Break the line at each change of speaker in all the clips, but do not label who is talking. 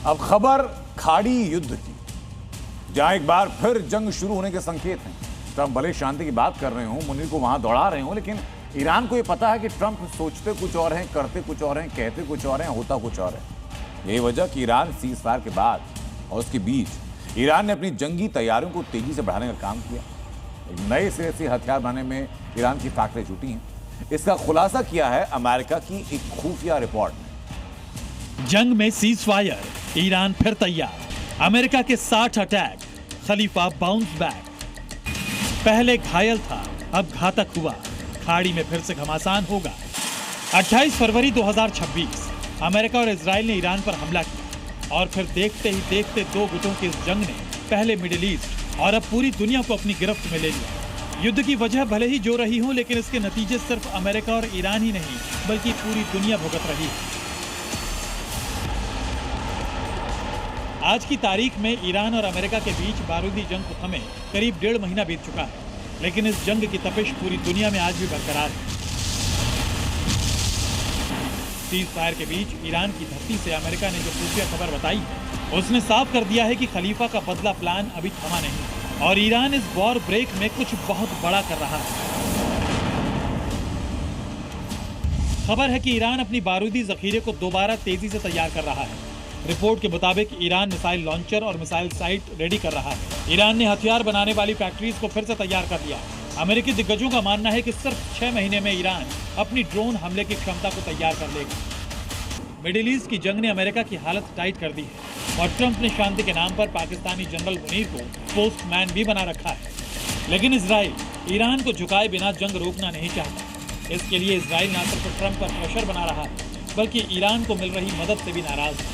अब खबर खाड़ी युद्ध की, जहां एक बार फिर जंग शुरू होने के संकेत हैं। ट्रंप भले शांति की बात कर रहे हो, मुनीर को वहां दौड़ा रहे हो, लेकिन ईरान को यह पता है कि ट्रंप सोचते कुछ और हैं, करते कुछ और हैं, कहते कुछ और हैं, होता कुछ और है। यही वजह कि ईरान सीज फायर के बाद और उसके बीच ईरान ने अपनी जंगी तैयारियों को तेजी से बढ़ाने का काम किया। एक नए सिरे से हथियार बनाने में ईरान की फैक्ट्री जुटी हैं। इसका खुलासा किया है अमेरिका की एक खुफिया रिपोर्ट ने।
जंग में सीज फायर, ईरान फिर तैयार। अमेरिका के 60 अटैक, खलीफा बाउंस बैक। पहले घायल था, अब घातक हुआ, खाड़ी में फिर से घमासान होगा। 28 फरवरी 2026 अमेरिका और इजराइल ने ईरान पर हमला किया और फिर देखते ही देखते दो गुटों की इस जंग ने पहले मिडिल ईस्ट और अब पूरी दुनिया को अपनी गिरफ्त में ले लिया। युद्ध की वजह भले ही जो रही हो, लेकिन इसके नतीजे सिर्फ अमेरिका और ईरान ही नहीं बल्कि पूरी दुनिया भुगत रही है। आज की तारीख में ईरान और अमेरिका के बीच बारूदी जंग को थमे करीब 1.5 महीना बीत चुका है, लेकिन इस जंग की तपिश पूरी दुनिया में आज भी बरकरार है। सीज फायर के बीच ईरान की धरती से अमेरिका ने जो खुफिया खबर बताई है, उसने साफ कर दिया है कि खलीफा का बदला प्लान अभी थमा नहीं और ईरान इस वॉर ब्रेक में कुछ बहुत बड़ा कर रहा है। खबर है कि ईरान अपनी बारूदी जखीरे को दोबारा तेजी से तैयार कर रहा है। रिपोर्ट के मुताबिक ईरान मिसाइल लॉन्चर और मिसाइल साइट रेडी कर रहा है। ईरान ने हथियार बनाने वाली फैक्ट्रीज को फिर से तैयार कर लिया। अमेरिकी दिग्गजों का मानना है कि सिर्फ 6 महीने में ईरान अपनी ड्रोन हमले की क्षमता को तैयार कर लेगा। मिडिल ईस्ट की जंग ने अमेरिका की हालत टाइट कर दी है और ट्रंप ने शांति के नाम पर पाकिस्तानी जनरल मुनीर को पोस्टमैन भी बना रखा है। लेकिन इजराइल ईरान को झुकाए बिना जंग रोकना नहीं चाहता। इसके लिए इजराइल न सिर्फ ट्रंप पर प्रेशर बना रहा है, बल्कि ईरान को मिल रही मदद से भी नाराज है।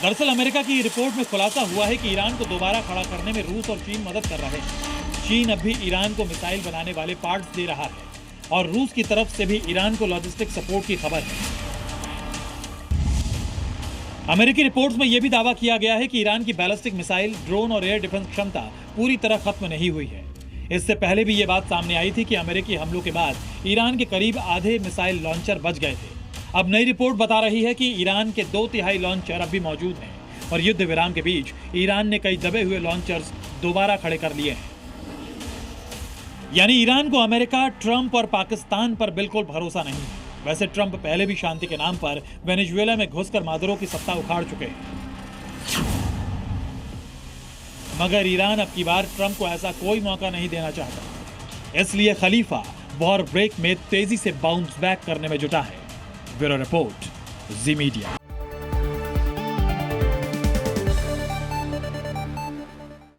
दरअसल अमेरिका की रिपोर्ट में खुलासा हुआ है कि ईरान को दोबारा खड़ा करने में रूस और चीन मदद कर रहे हैं। चीन अब भी ईरान को मिसाइल बनाने वाले पार्ट्स दे रहा है और रूस की तरफ से भी ईरान को लॉजिस्टिक सपोर्ट की खबर है। अमेरिकी रिपोर्ट्स में यह भी दावा किया गया है कि ईरान की बैलिस्टिक मिसाइल, ड्रोन और एयर डिफेंस क्षमता पूरी तरह खत्म नहीं हुई है। इससे पहले भी ये बात सामने आई थी कि अमेरिकी हमलों के बाद ईरान के करीब आधे मिसाइल लॉन्चर बच गए थे। अब नई रिपोर्ट बता रही है कि ईरान के 2/3 लॉन्चर अब भी मौजूद हैं और युद्ध विराम के बीच ईरान ने कई दबे हुए लॉन्चर्स दोबारा खड़े कर लिए हैं। यानी ईरान को अमेरिका, ट्रंप और पाकिस्तान पर बिल्कुल भरोसा नहीं है। वैसे ट्रंप पहले भी शांति के नाम पर वेनेजुएला में घुसकर मादुरो की सत्ता उखाड़ चुके हैं, मगर ईरान अब की बार ट्रंप को ऐसा कोई मौका नहीं देना चाहता। इसलिए खलीफा वॉर ब्रेक में तेजी से बाउंस बैक करने में जुटा है। ब्यूरो रिपोर्ट, जी मीडिया।